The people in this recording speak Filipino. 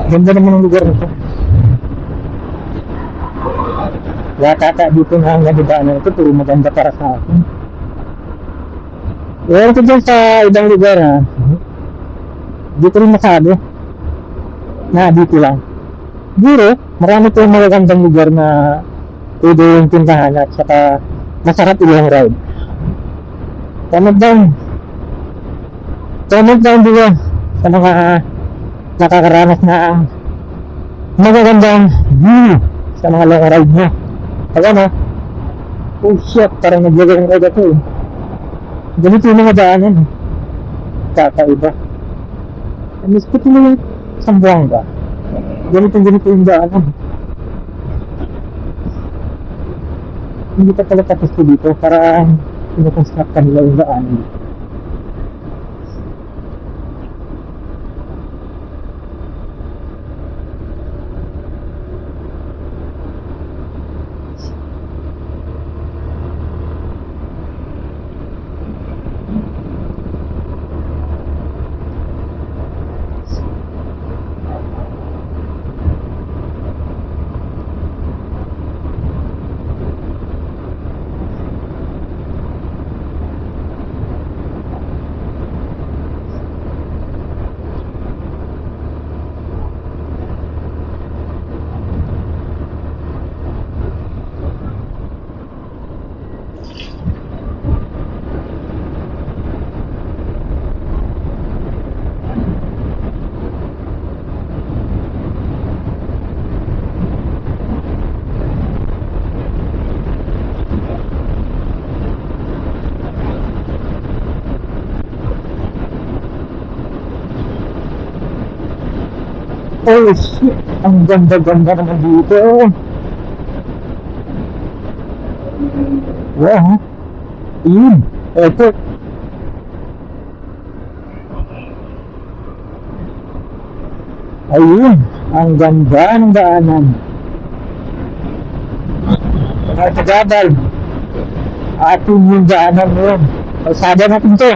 Ganda naman ng lugar nito. Yata dito na ang nagdaanan ito, puro maganda para sa akin. Ewan ko dyan sa ibang lugar ha. Dito rin masabi na dito lang. Siguro, marami po magagandang lugar na pwede yung tindahan at saka masarap ilang ride. Comment down dito sa mga nakakaranas na magagandang view sa mga long ride nyo. Kaya na, oh shit, parang nag-long ride ako eh. Ganito yung mga daanan eh. Kakaiba. Miss ko ito yung Zamboanga. Ganito yung daanan. Hindi pa pala tapos ko dito para pinukonstruct kanila yung daanan. Oh shit, ang ganda-ganda naman dito. Wow, yun, eto. Ayun, ang ganda ng daanan. Mga tagabal, atin yung daanan mo yun. Kalsada natin to.